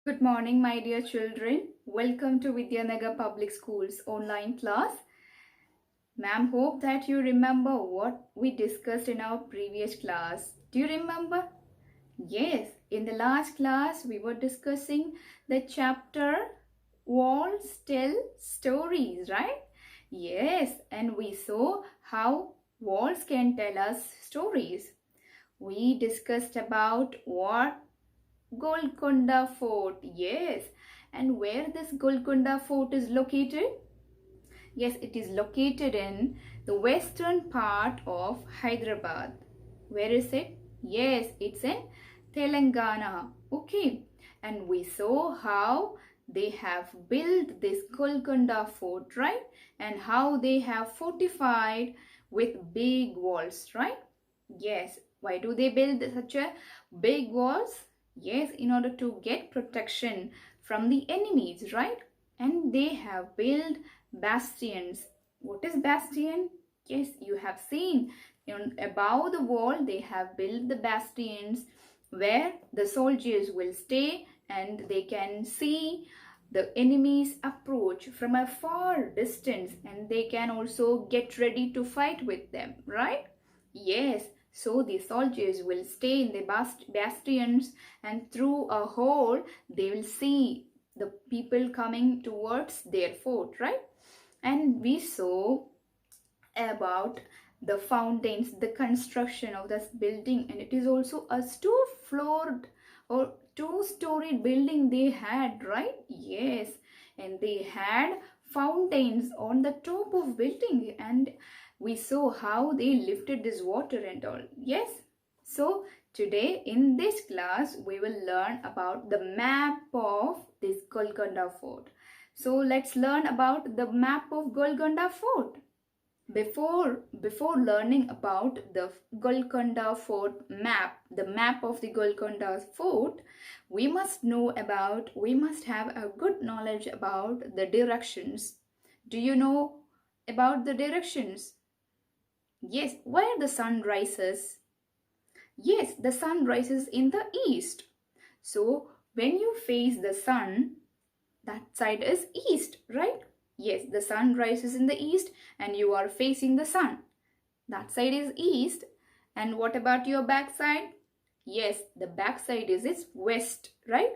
Good morning, my dear children. Welcome to Vidyanagar Public School's online class. Ma'am, hope that you remember what we discussed in our previous class. Do you remember? Yes, in the last class we were discussing the chapter Walls Tell Stories, right? Yes, and we saw how walls can tell us stories. We discussed about what Golconda Fort, yes. And where this Golconda Fort is located? Yes, it is located in the western part of Hyderabad. Where is it? Yes, it's in Telangana. Okay. And we saw how they have built this Golconda Fort, right? And how they have fortified with big walls, right? Yes. Why do they build such a big walls? Yes, in order to get protection from the enemies, right? And they have built bastions. What is bastion? Yes, you have seen above the wall they have built the bastions where the soldiers will stay and they can see the enemy's approach from a far distance, and they can also get ready to fight with them, right? Yes, so the soldiers will stay in the bastions, and through a hole they will see the people coming towards their fort, right? And we saw about the fountains, the construction of this building, and it is also a two-floored or two-storied building they had, right? Yes, and they had fountains on the top of building, and we saw how they lifted this water and all. Yes, so today in this class we will learn about the map of this Golconda Fort. So let's learn about the map of Golconda Fort. Before learning about the Golconda Fort map, the map of the Golconda Fort, we must have a good knowledge about the directions. Do you know about the directions? Yes, where the sun rises? Yes, the sun rises in the east. So when you face the sun, that side is east, right? Yes, the sun rises in the east and you are facing the sun. That side is east. And what about your back side? Yes, the back side is its west, right?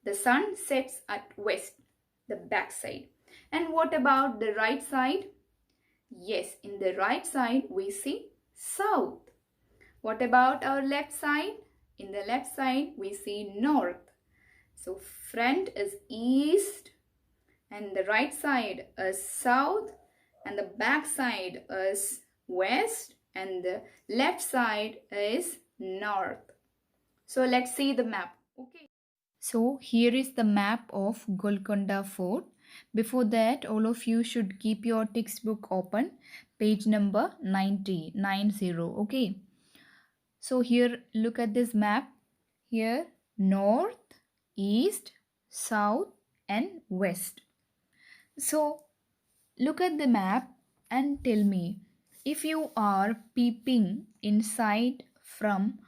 The sun sets at west, the back side. And what about the right side? Yes, in the right side we see south. What about our left side? In the left side we see north. So front is east, and the right side is south, and the back side is west, and the left side is north. So let's see the map. Okay, so here is the map of Golconda Fort. Before that, all of you should keep your textbook open, page number 90. Okay, so here look at this map. Here north, east, south and west. So look at the map and tell me, if you are peeping inside from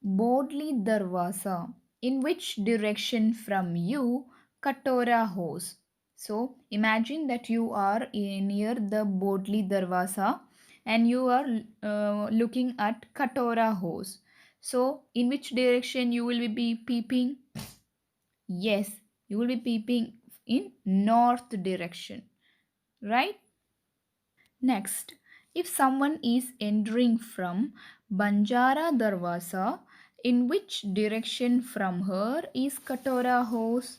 Bodli Darwaza, in which direction from you Katora hose? So imagine that you are near the Bodli Darwaza and you are looking at Katora hose. So in which direction you will be peeping? Yes, you will be peeping in north direction, right? Next, if someone is entering from Banjara Darwaza, in which direction from her is Katora house?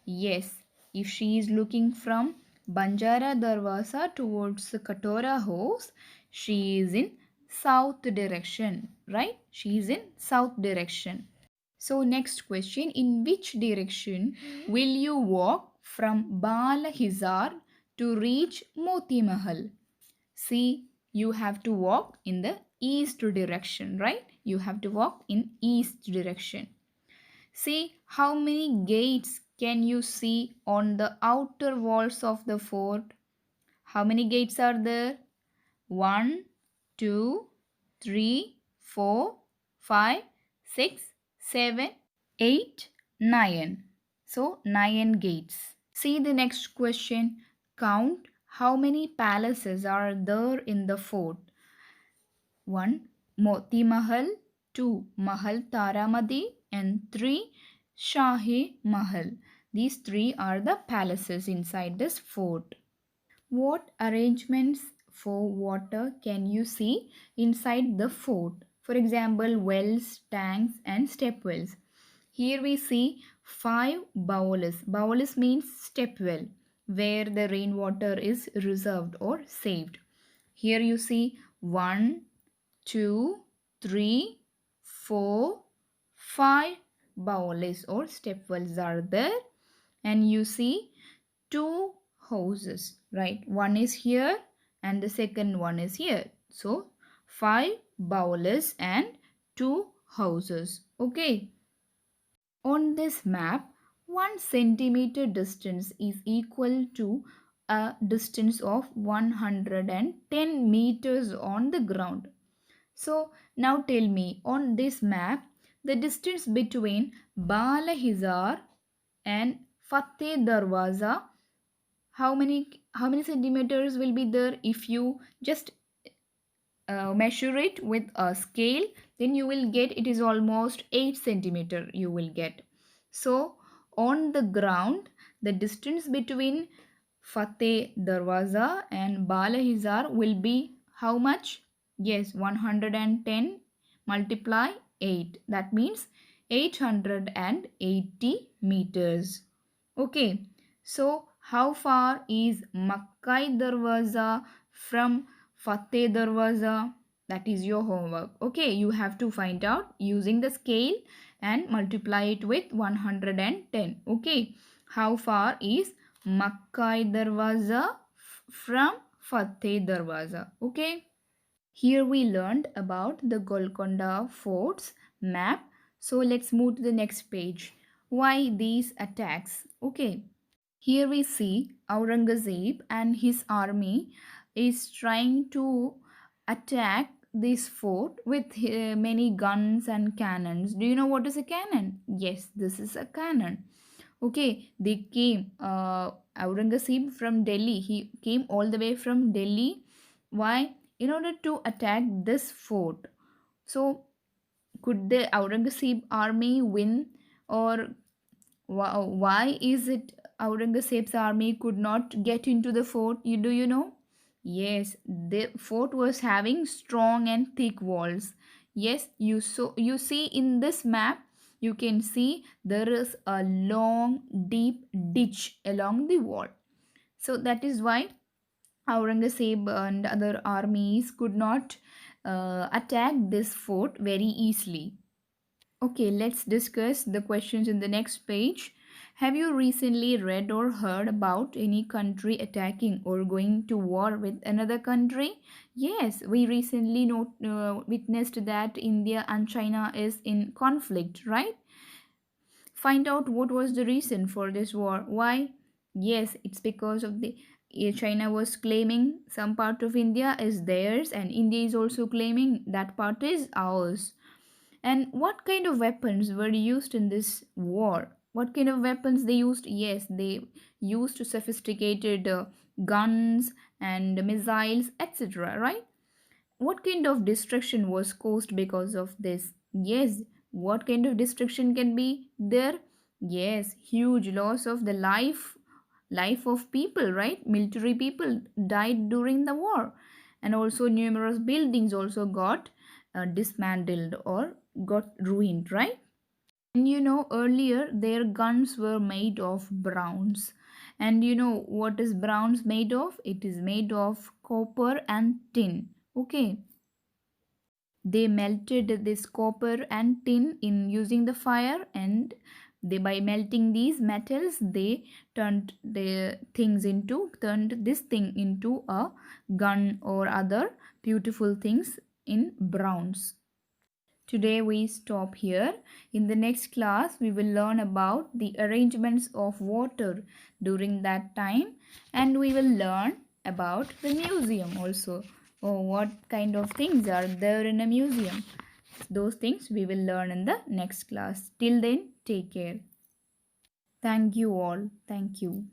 Yes, if she is looking from Banjara Darwaza towards Katora house, she is in south direction, right? She is in south direction. So next question, in which direction will you walk from Balahizar to reach Moti Mahal? See, you have to walk in the east direction, right? You have to walk in east direction. See, how many gates can you see on the outer walls of the fort? How many gates are there? 1, 2, 3, 4, 5, 6, 7, 8, 9. So 9 gates. See the next question. Count how many palaces are there in the fort. 1. Moti Mahal, 2. Mahal Taramadi, and 3. Shahi Mahal. These three are the palaces inside this fort. What arrangements for water can you see inside the fort? For example, wells, tanks, and step wells. Here we see 5 bowls. Bowls means step well, where the rainwater is reserved or saved. Here you see 1, 2, 3, 4, 5 bowls or step wells are there, and you see two houses, right? One is here and the second one is here. So 5 bowls and 2 houses. Okay. On this map, 1 centimeter distance is equal to a distance of 110 meters on the ground. So now tell me, on this map, the distance between Balahizar and Fateh Darwaza, how many centimeters will be there? If you just measure it with a scale, then you will get it is almost 8 centimeter you will get. So on the ground, the distance between Fateh Darwaza and Balahizar will be how much? Yes, 110 multiply 8. That means 880 meters. Okay, so how far is Makkai Darwaza from Fateh Darwaza? That is your homework. Okay, you have to find out using the scale and multiply it with 110. Okay, how far is Makkai Darwaza from Fateh Darwaza? Okay. Here we learned about the Golconda forts map. So let's move to the next page. Why these attacks? Okay. Here we see Aurangzeb and his army is trying to attack this fort with many guns and cannons. Do you know what is a cannon? Yes, this is a cannon. Okay, they came, Aurangzeb from Delhi. He came all the way from Delhi. Why? In order to attack this fort. So, could the Aurangzeb army win, or why is it Aurangzeb's army could not get into the fort? Do you know? Yes, the fort was having strong and thick walls. Yes, you see in this map, you can see there is a long deep ditch along the wall. So that is why Aurangzeb and other armies could not attack this fort very easily. Okay, let's discuss the questions in the next page. Have you recently read or heard about any country attacking or going to war with another country? Yes, we recently witnessed that India and China is in conflict, right? Find out what was the reason for this war. Why? Yes, it's because of the China was claiming some part of India is theirs, and India is also claiming that part is ours. And what kind of weapons were used in this war? What kind of weapons they used? Yes, they used sophisticated guns and missiles, etc. Right? What kind of destruction was caused because of this? Yes, what kind of destruction can be there? Yes, huge loss of the life of people, right? Military people died during the war, and also numerous buildings also got dismantled or got ruined, right? And earlier their guns were made of bronze. And what is bronze made of? It is made of copper and tin. Okay. They melted this copper and tin in using the fire, and by melting these metals, they turned this thing into a gun or other beautiful things in bronze. Today we stop here. In the next class, we will learn about the arrangements of water during that time, and we will learn about the museum also. Oh, what kind of things are there in a museum? Those things we will learn in the next class. Till then, take care. Thank you all. Thank you.